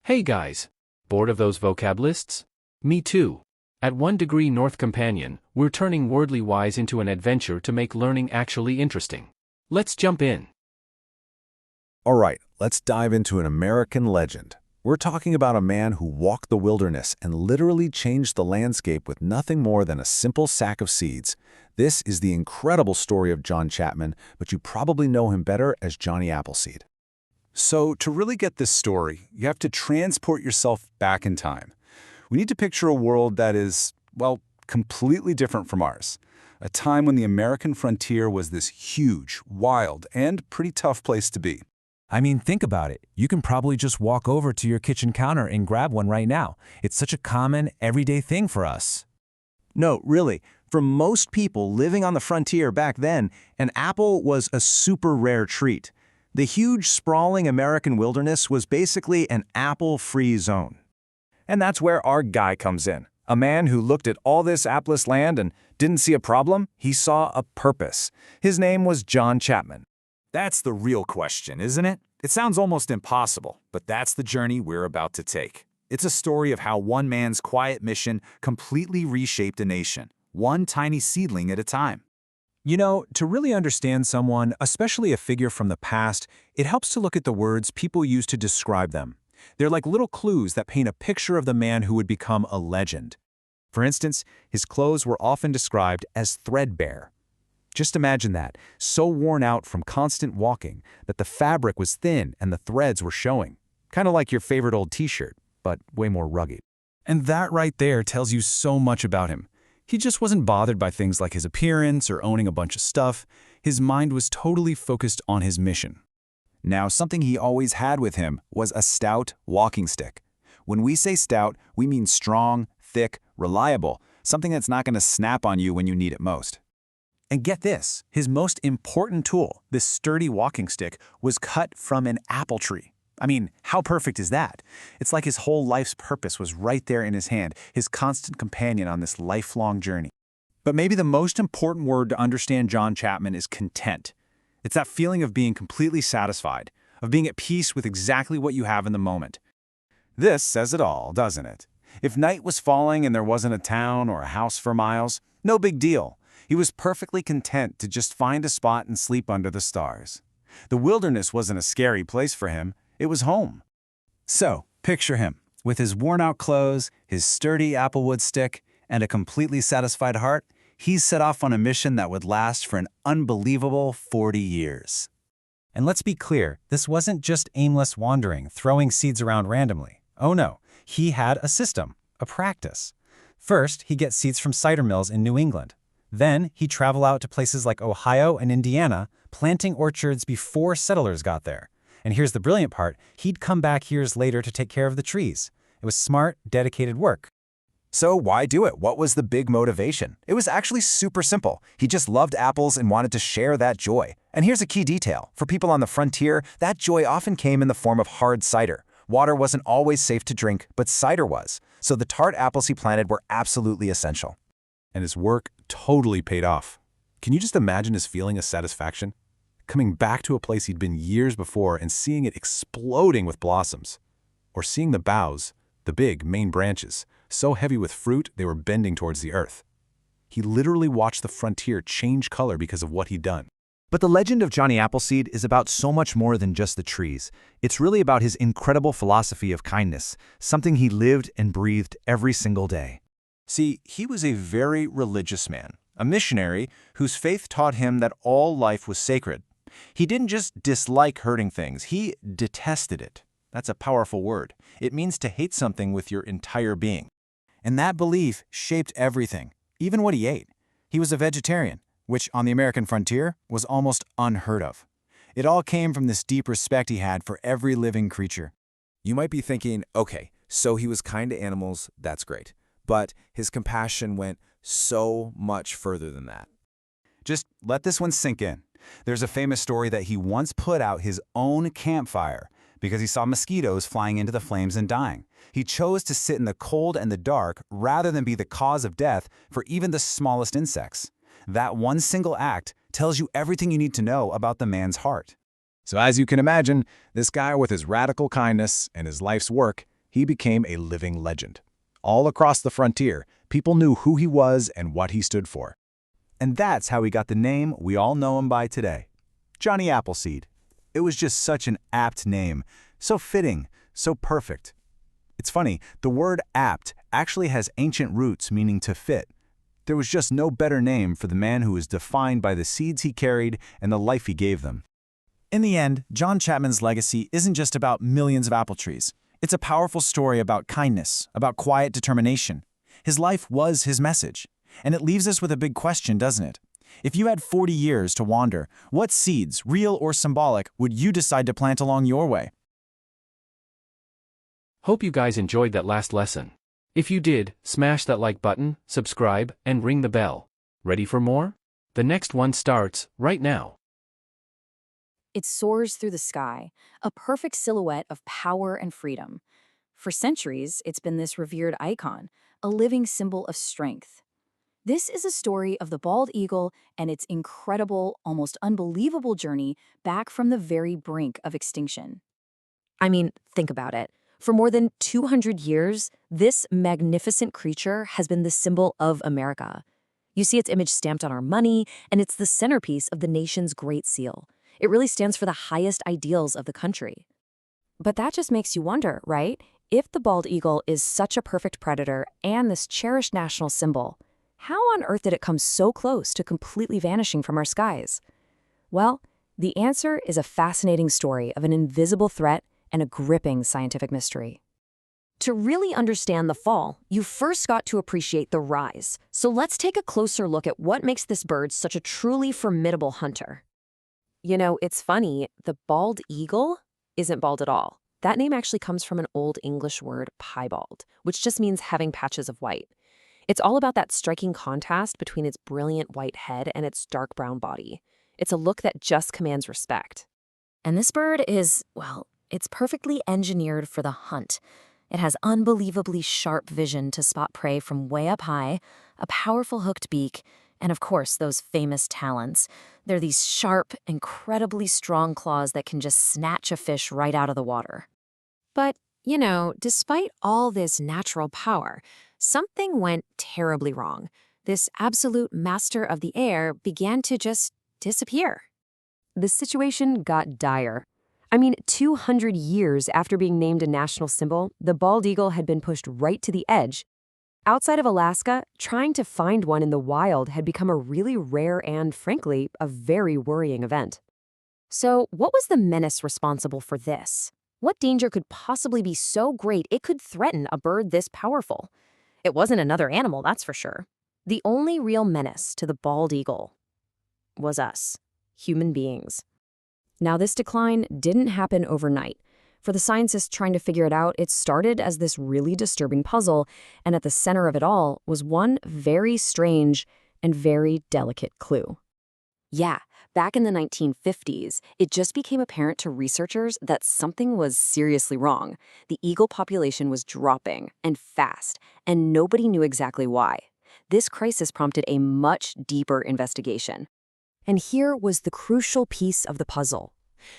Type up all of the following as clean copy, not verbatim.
Hey guys! Bored of those vocab lists? Me too. At 1 Degree North Companion, we're turning Wordly Wise into an adventure to make learning actually interesting. Let's jump in. All right, let's dive into an American legend. We're talking about a man who walked the wilderness and literally changed the landscape with nothing more than a simple sack of seeds. This is the incredible story of John Chapman, but you probably know him better as Johnny Appleseed. So, to really get this story, you have to transport yourself back in time. We need to picture a world that is, well, completely different from ours. A time when the American frontier was this huge, wild, and pretty tough place to be. I mean, think about it. You can probably just walk over to your kitchen counter and grab one right now. It's such a common, everyday thing for us. No, really. For most people living on the frontier back then, an apple was a super rare treat. The huge, sprawling American wilderness was basically an apple-free zone. And that's where our guy comes in. A man who looked at all this appless land and didn't see a problem, he saw a purpose. His name was John Chapman. That's the real question, isn't it? It sounds almost impossible, but that's the journey we're about to take. It's a story of how one man's quiet mission completely reshaped a nation, one tiny seedling at a time. You know, to really understand someone, especially a figure from the past, it helps to look at the words people use to describe them. They're like little clues that paint a picture of the man who would become a legend. For instance, his clothes were often described as threadbare. Just imagine that, so worn out from constant walking that the fabric was thin and the threads were showing. Kind of like your favorite old t-shirt, but way more rugged. And that right there tells you so much about him. He just wasn't bothered by things like his appearance or owning a bunch of stuff. His mind was totally focused on his mission. Now, something he always had with him was a stout walking stick. When we say stout, we mean strong, thick, reliable, something that's not going to snap on you when you need it most. And get this, his most important tool, this sturdy walking stick, was cut from an apple tree. I mean, how perfect is that? It's like his whole life's purpose was right there in his hand, his constant companion on this lifelong journey. But maybe the most important word to understand John Chapman is content. It's that feeling of being completely satisfied, of being at peace with exactly what you have in the moment. This says it all, doesn't it? If night was falling and there wasn't a town or a house for miles, no big deal. He was perfectly content to just find a spot and sleep under the stars. The wilderness wasn't a scary place for him. It was home. So, picture him, with his worn-out clothes, his sturdy applewood stick, and a completely satisfied heart. He's set off on a mission that would last for an unbelievable 40 years. And let's be clear, this wasn't just aimless wandering, throwing seeds around randomly. Oh no, he had a system, a practice. First, he'd get seeds from cider mills in New England. Then, he'd travel out to places like Ohio and Indiana, planting orchards before settlers got there. And here's the brilliant part, he'd come back years later to take care of the trees. It was smart, dedicated work. So why do it? What was the big motivation? It was actually super simple. He just loved apples and wanted to share that joy. And here's a key detail. For people on the frontier, that joy often came in the form of hard cider. Water wasn't always safe to drink, but cider was. So the tart apples he planted were absolutely essential. And his work totally paid off. Can you just imagine his feeling of satisfaction? Coming back to a place he'd been years before and seeing it exploding with blossoms. Or seeing the boughs, the big main branches, so heavy with fruit they were bending towards the earth. He literally watched the frontier change color because of what he'd done. But the legend of Johnny Appleseed is about so much more than just the trees. It's really about his incredible philosophy of kindness, something he lived and breathed every single day. See, he was a very religious man, a missionary whose faith taught him that all life was sacred. He didn't just dislike hurting things, he detested it. That's a powerful word. It means to hate something with your entire being. And that belief shaped everything, even what he ate. He was a vegetarian, which on the American frontier was almost unheard of. It all came from this deep respect he had for every living creature. You might be thinking, okay, so he was kind to animals, that's great. But his compassion went so much further than that. Just let this one sink in. There's a famous story that he once put out his own campfire because he saw mosquitoes flying into the flames and dying. He chose to sit in the cold and the dark rather than be the cause of death for even the smallest insects. That one single act tells you everything you need to know about the man's heart. So as you can imagine, this guy with his radical kindness and his life's work, he became a living legend. All across the frontier, people knew who he was and what he stood for. And that's how he got the name we all know him by today. Johnny Appleseed. It was just such an apt name, so fitting, so perfect. It's funny, the word apt actually has ancient roots meaning to fit. There was just no better name for the man who was defined by the seeds he carried and the life he gave them. In the end, John Chapman's legacy isn't just about millions of apple trees. It's a powerful story about kindness, about quiet determination. His life was his message. And it leaves us with a big question, doesn't it? If you had 40 years to wander, what seeds, real or symbolic, would you decide to plant along your way? Hope you guys enjoyed that last lesson. If you did, smash that like button, subscribe, and ring the bell. Ready for more? The next one starts right now. It soars through the sky, a perfect silhouette of power and freedom. For centuries, it's been this revered icon, a living symbol of strength. This is a story of the bald eagle and its incredible, almost unbelievable journey back from the very brink of extinction. I mean, think about it. For more than 200 years, this magnificent creature has been the symbol of America. You see its image stamped on our money, and it's the centerpiece of the nation's Great Seal. It really stands for the highest ideals of the country. But that just makes you wonder, right? If the bald eagle is such a perfect predator and this cherished national symbol, how on earth did it come so close to completely vanishing from our skies? Well, the answer is a fascinating story of an invisible threat and a gripping scientific mystery. To really understand the fall, you first got to appreciate the rise. So let's take a closer look at what makes this bird such a truly formidable hunter. You know, it's funny, the bald eagle isn't bald at all. That name actually comes from an Old English word, piebald, which just means having patches of white. It's all about that striking contrast between its brilliant white head and its dark brown body. It's a look that just commands respect. And this bird is, well, it's perfectly engineered for the hunt. It has unbelievably sharp vision to spot prey from way up high, a powerful hooked beak, and of course, those famous talons. They're these sharp, incredibly strong claws that can just snatch a fish right out of the water. But, you know, despite all this natural power, something went terribly wrong. This absolute master of the air began to just disappear. The situation got dire. I mean, 200 years after being named a national symbol, the bald eagle had been pushed right to the edge. Outside of Alaska, trying to find one in the wild had become a really rare and, frankly, a very worrying event. So, what was the menace responsible for this? What danger could possibly be so great it could threaten a bird this powerful? It wasn't another animal, that's for sure. The only real menace to the bald eagle was us, human beings. Now, this decline didn't happen overnight. For the scientists trying to figure it out, it started as this really disturbing puzzle, and at the center of it all was one very strange and very delicate clue. Yeah, back in the 1950s, it just became apparent to researchers that something was seriously wrong. The eagle population was dropping, and fast, and nobody knew exactly why. This crisis prompted a much deeper investigation. And here was the crucial piece of the puzzle.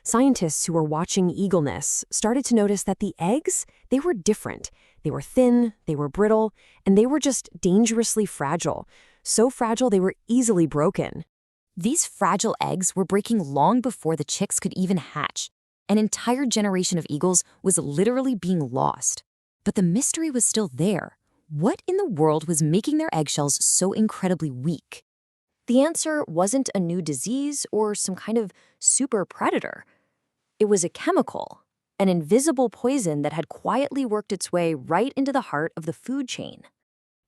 Scientists who were watching eagle nests started to notice that the eggs, they were different. They were thin, they were brittle, and they were just dangerously fragile. So fragile they were easily broken. These fragile eggs were breaking long before the chicks could even hatch. An entire generation of eagles was literally being lost. But the mystery was still there. What in the world was making their eggshells so incredibly weak? The answer wasn't a new disease or some kind of super predator. It was a chemical, an invisible poison that had quietly worked its way right into the heart of the food chain.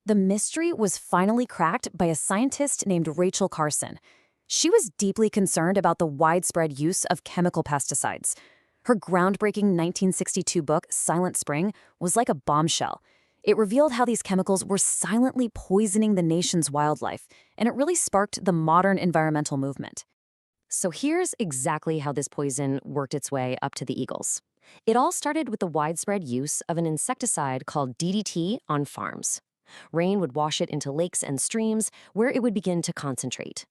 The mystery was finally cracked by a scientist named Rachel Carson. She was deeply concerned about the widespread use of chemical pesticides. Her groundbreaking 1962 book, Silent Spring, was like a bombshell. It revealed how these chemicals were silently poisoning the nation's wildlife, and it really sparked the modern environmental movement. So here's exactly how this poison worked its way up to the eagles. It all started with the widespread use of an insecticide called DDT on farms. Rain would wash it into lakes and streams, where it would begin to concentrate.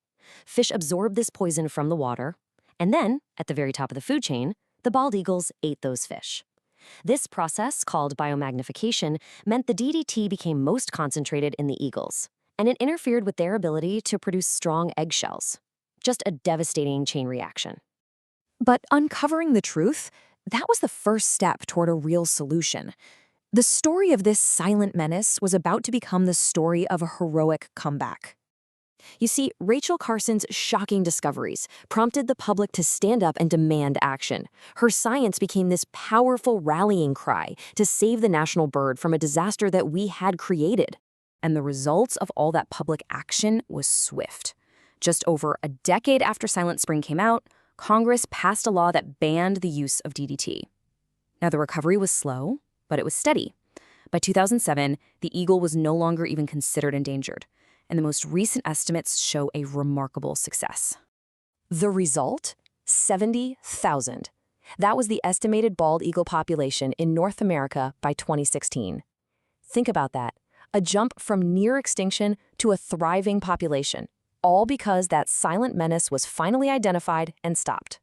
Fish absorbed this poison from the water, and then, at the very top of the food chain, the bald eagles ate those fish. This process, called biomagnification, meant the DDT became most concentrated in the eagles, and it interfered with their ability to produce strong eggshells. Just a devastating chain reaction. But uncovering the truth, that was the first step toward a real solution. The story of this silent menace was about to become the story of a heroic comeback. You see, Rachel Carson's shocking discoveries prompted the public to stand up and demand action. Her science became this powerful rallying cry to save the national bird from a disaster that we had created. And the results of all that public action was swift. Just over a decade after Silent Spring came out, Congress passed a law that banned the use of DDT. Now, the recovery was slow, but it was steady. By 2007, the eagle was no longer even considered endangered, and the most recent estimates show a remarkable success. The result? 70,000. That was the estimated bald eagle population in North America by 2016. Think about that. A jump from near extinction to a thriving population, all because that silent menace was finally identified and stopped.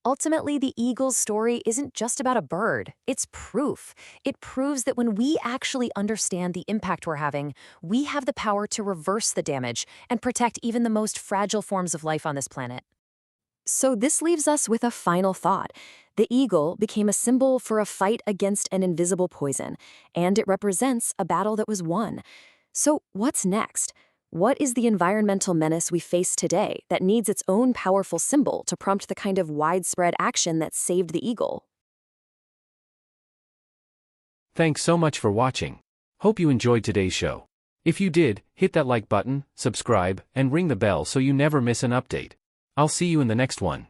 Ultimately, the eagle's story isn't just about a bird. It's proof. It proves that when we actually understand the impact we're having, we have the power to reverse the damage and protect even the most fragile forms of life on this planet. So this leaves us with a final thought. The eagle became a symbol for a fight against an invisible poison, and it represents a battle that was won. So what's next? What is the environmental menace we face today that needs its own powerful symbol to prompt the kind of widespread action that saved the eagle? Thanks so much for watching. Hope you enjoyed today's show. If you did, hit that like button, subscribe, and ring the bell so you never miss an update. I'll see you in the next one.